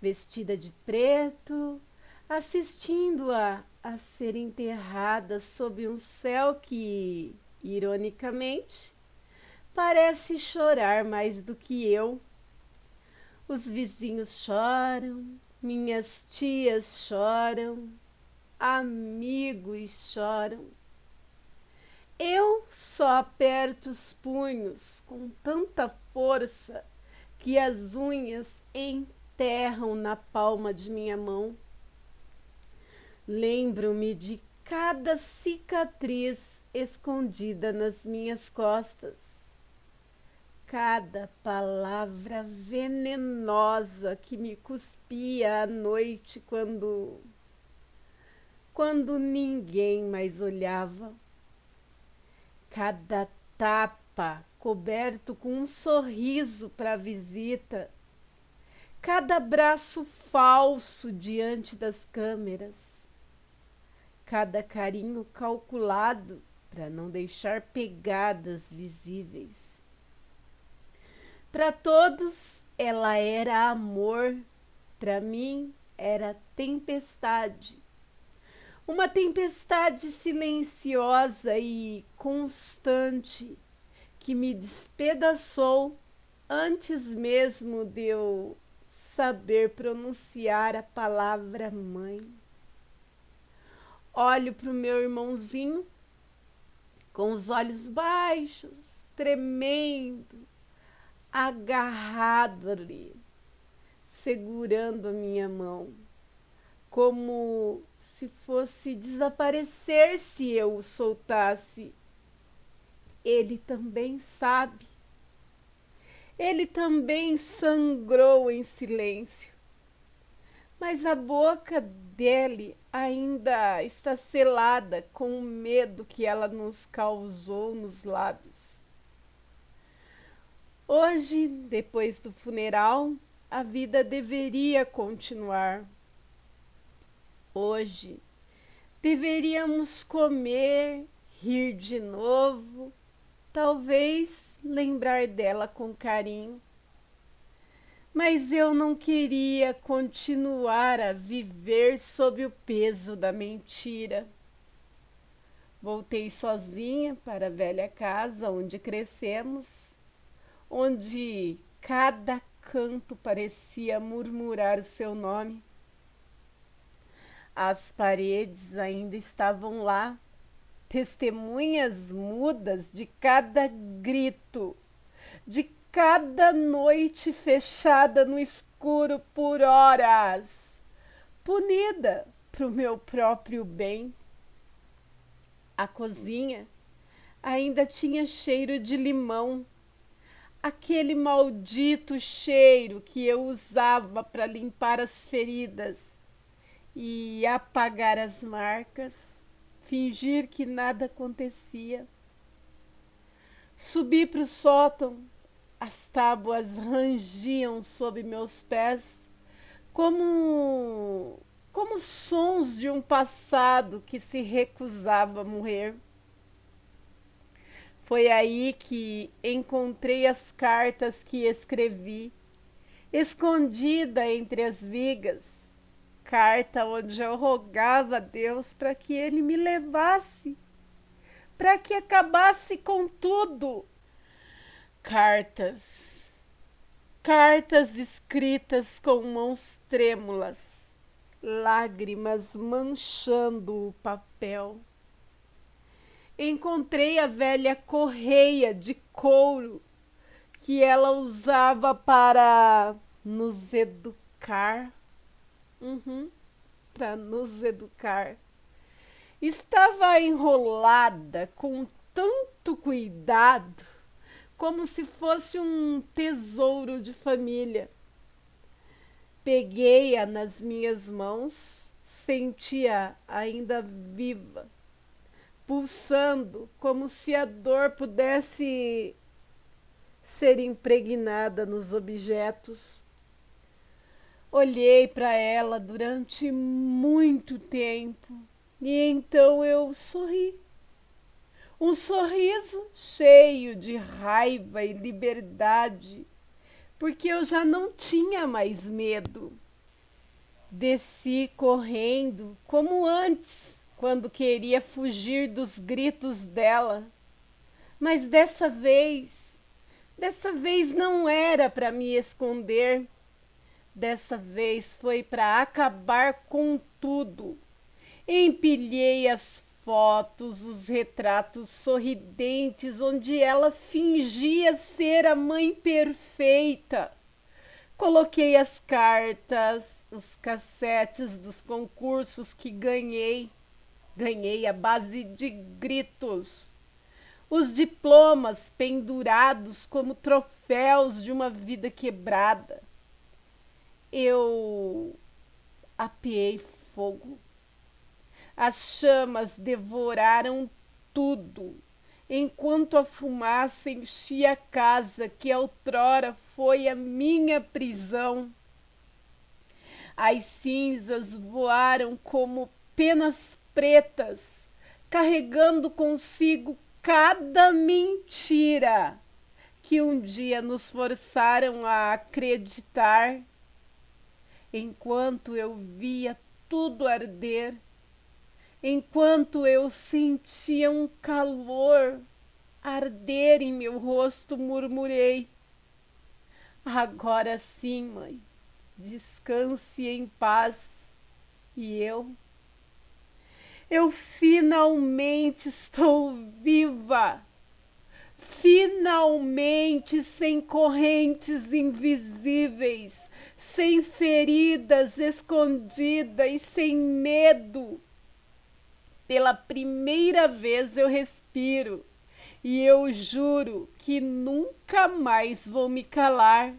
vestida de preto, assistindo-a a ser enterrada sob um céu que, ironicamente, parece chorar mais do que eu. Os vizinhos choram, minhas tias choram, amigos choram. Eu só aperto os punhos com tanta força que as unhas enterram na palma de minha mão. Lembro-me de cada cicatriz escondida nas minhas costas, cada palavra venenosa que me cuspia à noite quando ninguém mais olhava, cada tapa coberto com um sorriso para a visita, cada abraço falso diante das câmeras, cada carinho calculado para não deixar pegadas visíveis. Para todos ela era amor, para mim era tempestade. Uma tempestade silenciosa e constante que me despedaçou antes mesmo de eu saber pronunciar a palavra mãe. Olho para o meu irmãozinho com os olhos baixos, tremendo, agarrado ali, segurando a minha mão, como se fosse desaparecer se eu o soltasse. Ele também sabe. Ele também sangrou em silêncio, mas a boca dele ainda está selada com o medo que ela nos causou nos lábios. Hoje, depois do funeral, a vida deveria continuar. Hoje, deveríamos comer, rir de novo, talvez lembrar dela com carinho. Mas eu não queria continuar a viver sob o peso da mentira. Voltei sozinha para a velha casa onde crescemos, onde cada canto parecia murmurar o seu nome. As paredes ainda estavam lá, testemunhas mudas de cada grito, de cada noite fechada no escuro por horas, punida pro meu próprio bem. A cozinha ainda tinha cheiro de limão, aquele maldito cheiro que eu usava para limpar as feridas e apagar as marcas, fingir que nada acontecia. Subi para o sótão, as tábuas rangiam sob meus pés como sons de um passado que se recusava a morrer. Foi aí que encontrei as cartas que escrevi, escondida entre as vigas, carta onde eu rogava a Deus para que ele me levasse, para que acabasse com tudo. Cartas, cartas escritas com mãos trêmulas, lágrimas manchando o papel. Encontrei a velha correia de couro que ela usava para nos educar. Para nos educar. Estava enrolada com tanto cuidado, como se fosse um tesouro de família. Peguei-a nas minhas mãos, senti-a ainda viva, pulsando como se a dor pudesse ser impregnada nos objetos. Olhei para ela durante muito tempo e então eu sorri. Um sorriso cheio de raiva e liberdade, porque eu já não tinha mais medo. Desci correndo como antes, quando queria fugir dos gritos dela. Mas dessa vez não era para me esconder. Dessa vez foi para acabar com tudo. Empilhei as fotos, os retratos sorridentes onde ela fingia ser a mãe perfeita. Coloquei as cartas, os cassetes dos concursos que ganhei. Ganhei à base de gritos. Os diplomas pendurados como troféus de uma vida quebrada. Eu apeei fogo. As chamas devoraram tudo, enquanto a fumaça enchia a casa que outrora foi a minha prisão. As cinzas voaram como penas pretas, carregando consigo cada mentira que um dia nos forçaram a acreditar. Enquanto eu via tudo arder, enquanto eu sentia um calor arder em meu rosto, murmurei: agora sim, mãe, descanse em paz. E eu finalmente estou viva. Finalmente, sem correntes invisíveis, sem feridas escondidas e sem medo. Pela primeira vez eu respiro e eu juro que nunca mais vou me calar.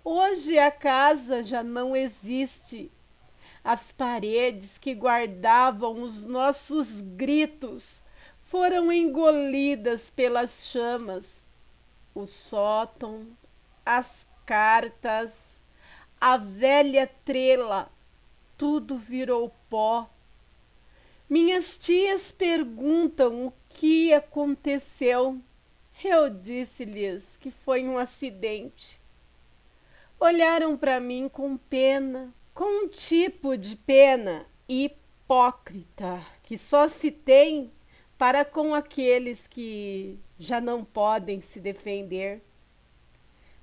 Hoje a casa já não existe. As paredes que guardavam os nossos gritos foram engolidas pelas chamas. O sótão, as cartas, a velha trela, tudo virou pó. Minhas tias perguntam o que aconteceu. Eu disse-lhes que foi um acidente. Olharam para mim com pena, com um tipo de pena hipócrita que só se tem para com aqueles que já não podem se defender.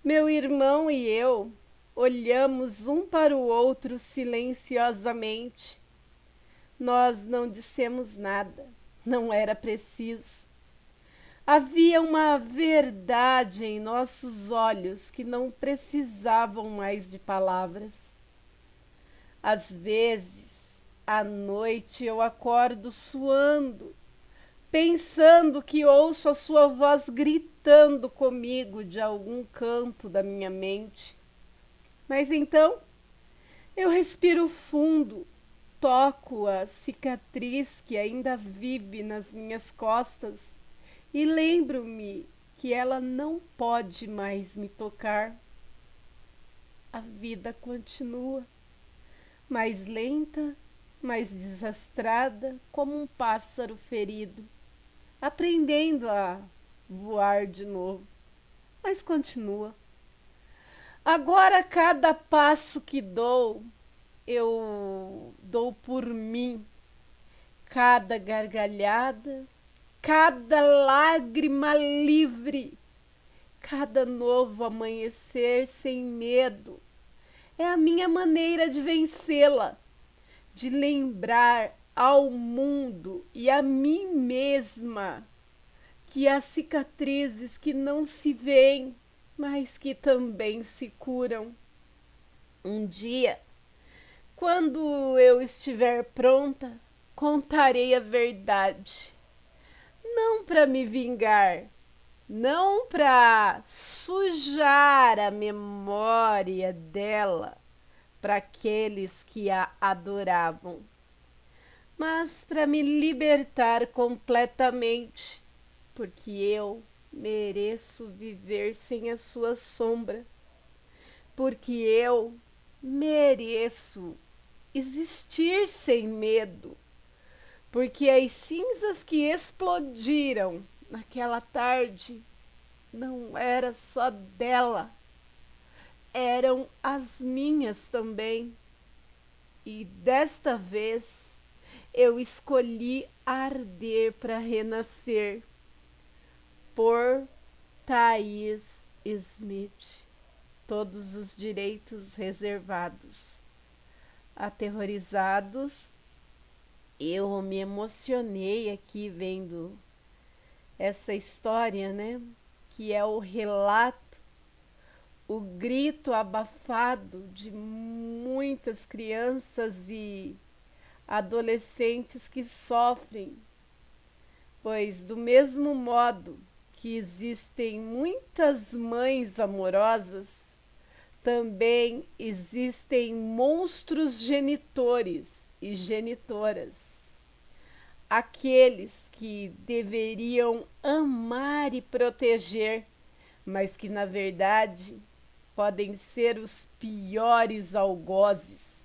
Meu irmão e eu olhamos um para o outro silenciosamente. Nós não dissemos nada, não era preciso. Havia uma verdade em nossos olhos que não precisavam mais de palavras. Às vezes, à noite, eu acordo suando, pensando que ouço a sua voz gritando comigo de algum canto da minha mente. Mas então, eu respiro fundo, toco a cicatriz que ainda vive nas minhas costas e lembro-me que ela não pode mais me tocar. A vida continua, mais lenta, mais desastrada, como um pássaro ferido, aprendendo a voar de novo, mas continua. Agora, cada passo que dou, eu dou por mim. Cada gargalhada, cada lágrima livre, cada novo amanhecer sem medo. É a minha maneira de vencê-la, de lembrar ao mundo e a mim mesma que há cicatrizes que não se veem, mas que também se curam. Um dia, quando eu estiver pronta, contarei a verdade. Não para me vingar, não para sujar a memória dela para aqueles que a adoravam, mas para me libertar completamente, porque eu mereço viver sem a sua sombra, porque eu mereço existir sem medo, porque as cinzas que explodiram naquela tarde não era só dela, eram as minhas também. E desta vez eu escolhi arder para renascer. Por Thaís Smith. Todos os direitos reservados. Aterrorizados, eu me emocionei aqui vendo essa história, né? Que é o relato, o grito abafado de muitas crianças e adolescentes que sofrem, pois do mesmo modo que existem muitas mães amorosas, também existem monstros genitores e genitoras. Aqueles que deveriam amar e proteger, mas que na verdade podem ser os piores algozes.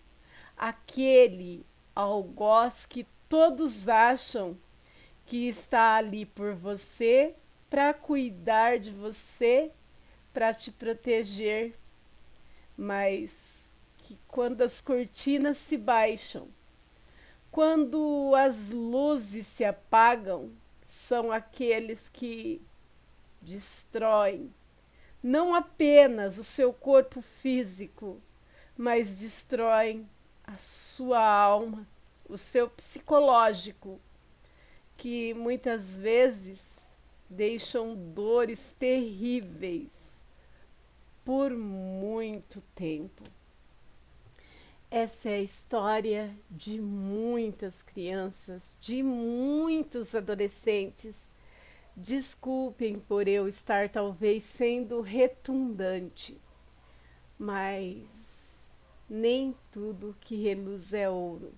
Aquele algoz que todos acham que está ali por você, para cuidar de você, para te proteger, mas que quando as cortinas se baixam, quando as luzes se apagam, são aqueles que destroem não apenas o seu corpo físico, mas destroem a sua alma, o seu psicológico, que muitas vezes deixam dores terríveis por muito tempo. Essa é a história de muitas crianças, de muitos adolescentes. Desculpem por eu estar talvez sendo redundante, mas nem tudo que reluz é ouro.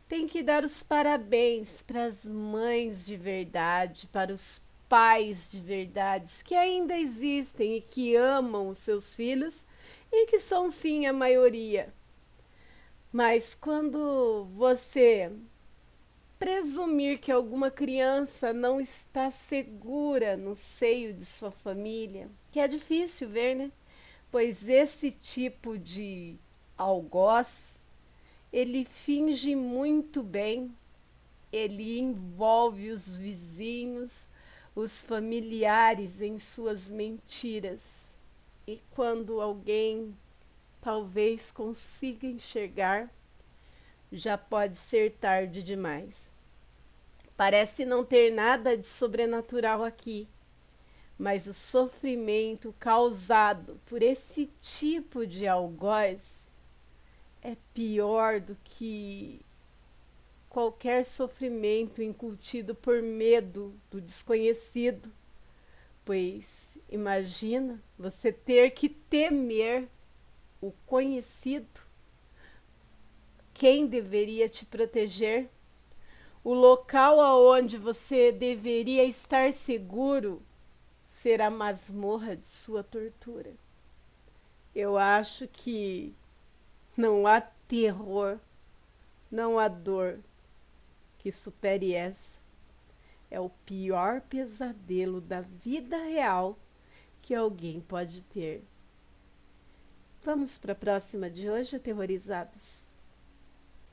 Tem que dar os parabéns para as mães de verdade, para os pais de verdade que ainda existem e que amam os seus filhos e que são sim a maioria. Mas quando você presumir que alguma criança não está segura no seio de sua família, que é difícil ver, né? Pois esse tipo de algoz, ele finge muito bem, ele envolve os vizinhos, os familiares em suas mentiras. E quando alguém talvez consiga enxergar, já pode ser tarde demais. Parece não ter nada de sobrenatural aqui, mas o sofrimento causado por esse tipo de algoz é pior do que qualquer sofrimento incutido por medo do desconhecido. Pois imagina você ter que temer o conhecido, quem deveria te proteger, o local aonde você deveria estar seguro ser a masmorra de sua tortura. Eu acho que não há terror, não há dor que supere essa. É o pior pesadelo da vida real que alguém pode ter. Vamos para a próxima de hoje, aterrorizados.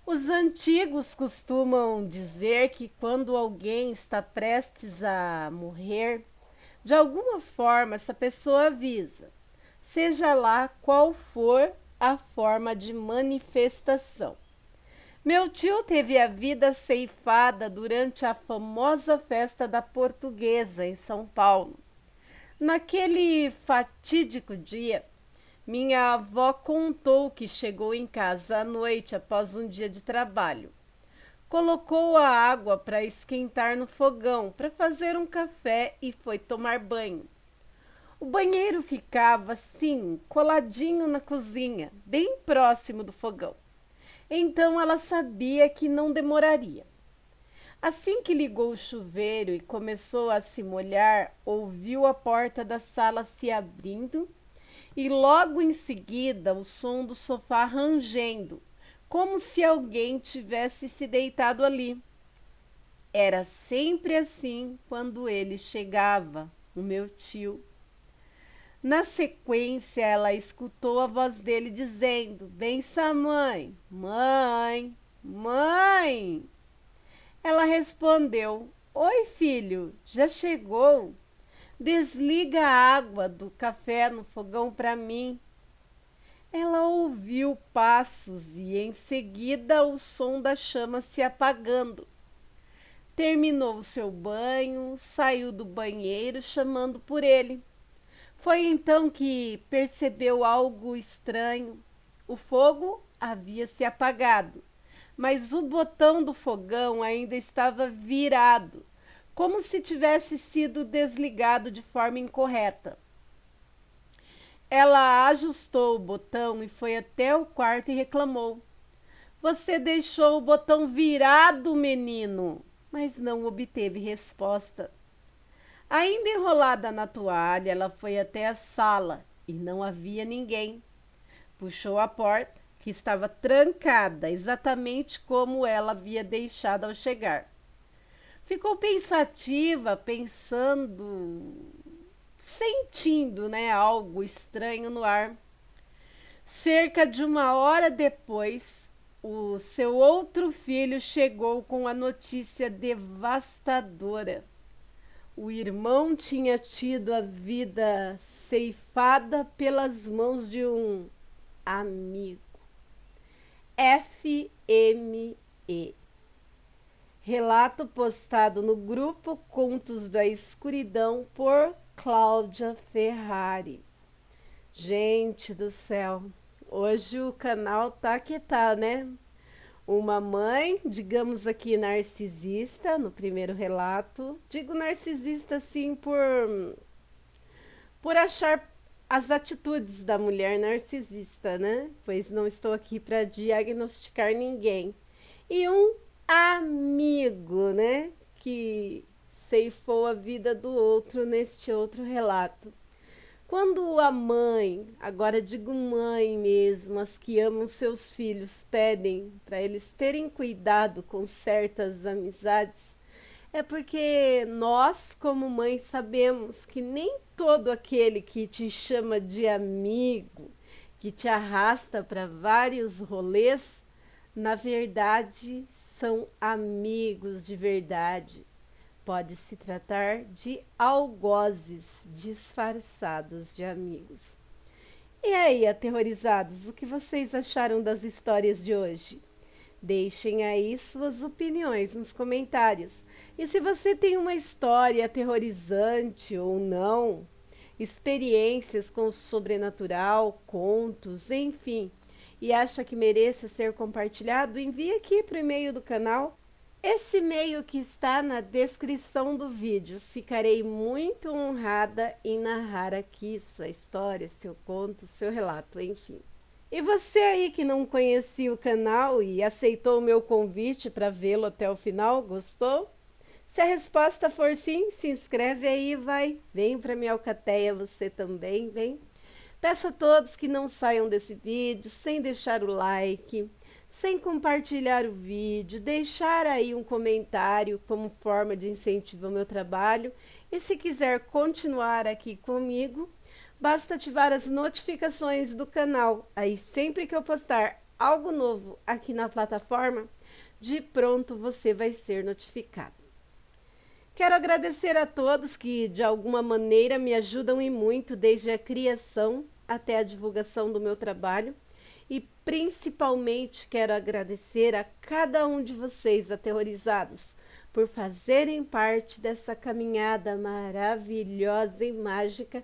Os antigos costumam dizer que quando alguém está prestes a morrer, de alguma forma essa pessoa avisa, seja lá qual for a forma de manifestação. Meu tio teve a vida ceifada durante a famosa festa da Portuguesa em São Paulo. Naquele fatídico dia, minha avó contou que chegou em casa à noite após um dia de trabalho. Colocou a água para esquentar no fogão para fazer um café e foi tomar banho. O banheiro ficava, assim, coladinho na cozinha, bem próximo do fogão. Então ela sabia que não demoraria. Assim que ligou o chuveiro e começou a se molhar, ouviu a porta da sala se abrindo e logo em seguida o som do sofá rangendo, como se alguém tivesse se deitado ali. Era sempre assim quando ele chegava, o meu tio. Na sequência, ela escutou a voz dele dizendo: "Bença, mãe, mãe, mãe." Ela respondeu: "Oi, filho, já chegou? Desliga a água do café no fogão para mim." Ela ouviu passos e em seguida o som da chama se apagando. Terminou o seu banho, saiu do banheiro chamando por ele. Foi então que percebeu algo estranho. O fogo havia se apagado, mas o botão do fogão ainda estava virado, como se tivesse sido desligado de forma incorreta. Ela ajustou o botão e foi até o quarto e reclamou: "Você deixou o botão virado, menino!" Mas não obteve resposta. Ainda enrolada na toalha, ela foi até a sala e não havia ninguém. Puxou a porta, que estava trancada, exatamente como ela havia deixado ao chegar. Ficou pensativa, pensando, sentindo, algo estranho no ar. Cerca de 1 hora depois, o seu outro filho chegou com a notícia devastadora. O irmão tinha tido a vida ceifada pelas mãos de um amigo. FME. Relato postado no grupo Contos da Escuridão por Cláudia Ferrari. Gente do céu, hoje o canal tá que tá, né? Uma mãe, digamos aqui, narcisista, no primeiro relato. Digo narcisista, assim, por achar as atitudes da mulher narcisista, né? Pois não estou aqui para diagnosticar ninguém. E um amigo, né? Que ceifou a vida do outro neste outro relato. Quando a mãe, agora digo mãe mesmo, as que amam seus filhos, pedem para eles terem cuidado com certas amizades, é porque nós, como mães, sabemos que nem todo aquele que te chama de amigo, que te arrasta para vários rolês, na verdade são amigos de verdade. Pode se tratar de algozes disfarçados de amigos. E aí, aterrorizados, o que vocês acharam das histórias de hoje? Deixem aí suas opiniões nos comentários. E se você tem uma história aterrorizante ou não, experiências com o sobrenatural, contos, enfim, e acha que mereça ser compartilhado, envie aqui para o e-mail do canal. Esse e-mail que está na descrição do vídeo. Ficarei muito honrada em narrar aqui sua história, seu conto, seu relato, enfim. E você aí que não conhecia o canal e aceitou o meu convite para vê-lo até o final, gostou? Se a resposta for sim, se inscreve aí e vai. Vem para minha alcateia você também, vem. Peço a todos que não saiam desse vídeo sem deixar o like, sem compartilhar o vídeo, deixar aí um comentário como forma de incentivo ao meu trabalho. E se quiser continuar aqui comigo, basta ativar as notificações do canal. Aí sempre que eu postar algo novo aqui na plataforma, de pronto você vai ser notificado. Quero agradecer a todos que de alguma maneira me ajudam e muito desde a criação até a divulgação do meu trabalho. E principalmente quero agradecer a cada um de vocês aterrorizados por fazerem parte dessa caminhada maravilhosa e mágica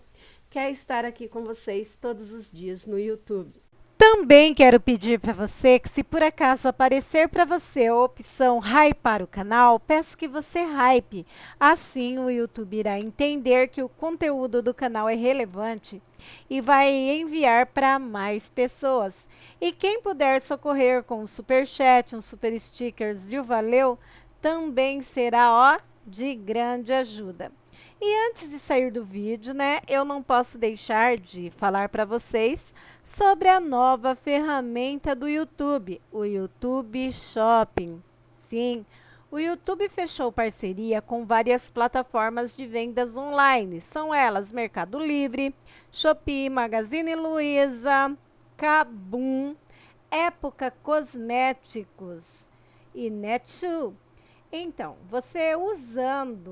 que é estar aqui com vocês todos os dias no YouTube. Também quero pedir para você que, se por acaso aparecer para você a opção hypar o canal, peço que você hype. Assim o YouTube irá entender que o conteúdo do canal é relevante e vai enviar para mais pessoas. E quem puder socorrer com um super chat, um super stickers e o valeu, também será, ó, de grande ajuda. E antes de sair do vídeo, né, eu não posso deixar de falar para vocês sobre a nova ferramenta do YouTube, o YouTube Shopping. Sim, o YouTube fechou parceria com várias plataformas de vendas online. São elas Mercado Livre, Shopee, Magazine Luiza, Kabum, Época Cosméticos e Netshoes. Então, você usando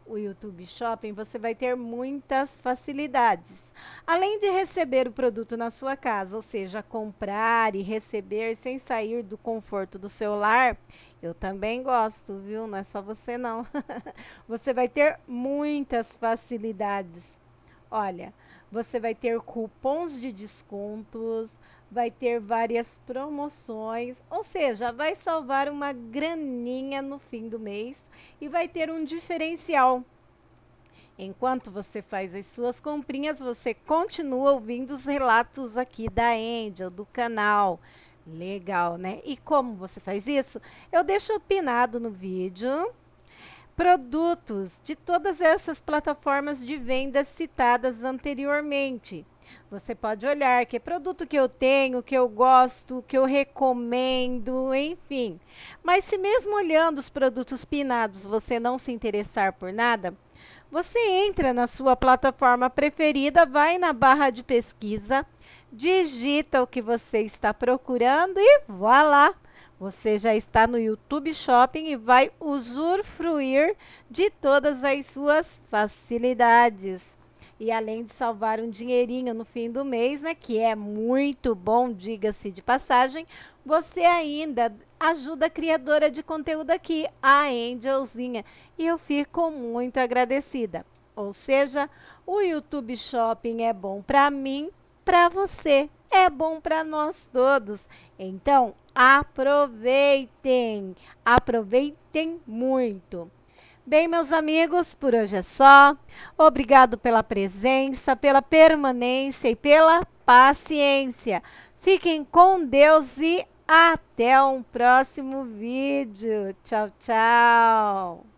o YouTube Shopping, você vai ter muitas facilidades. Além de receber o produto na sua casa, ou seja, comprar e receber sem sair do conforto do seu lar, eu também gosto, viu? Não é só você não. Você vai ter muitas facilidades. Olha, você vai ter cupons de descontos, vai ter várias promoções, ou seja, vai salvar uma graninha no fim do mês e vai ter um diferencial. Enquanto você faz as suas comprinhas, você continua ouvindo os relatos aqui da Angel, do canal. Legal, né? E como você faz isso? Eu deixo pinado no vídeo produtos de todas essas plataformas de vendas citadas anteriormente. Você pode olhar que produto que eu tenho, que eu gosto, que eu recomendo, enfim. Mas se mesmo olhando os produtos pinados você não se interessar por nada, você entra na sua plataforma preferida, vai na barra de pesquisa, digita o que você está procurando e voilá! Você já está no YouTube Shopping e vai usufruir de todas as suas facilidades. E além de salvar um dinheirinho no fim do mês, né, que é muito bom, diga-se de passagem, você ainda ajuda a criadora de conteúdo aqui, a Angelzinha. E eu fico muito agradecida. Ou seja, o YouTube Shopping é bom para mim, para você, é bom para nós todos. Então, aproveitem, aproveitem muito. Bem, meus amigos, por hoje é só. Obrigado pela presença, pela permanência e pela paciência. Fiquem com Deus e até um próximo vídeo. Tchau, tchau.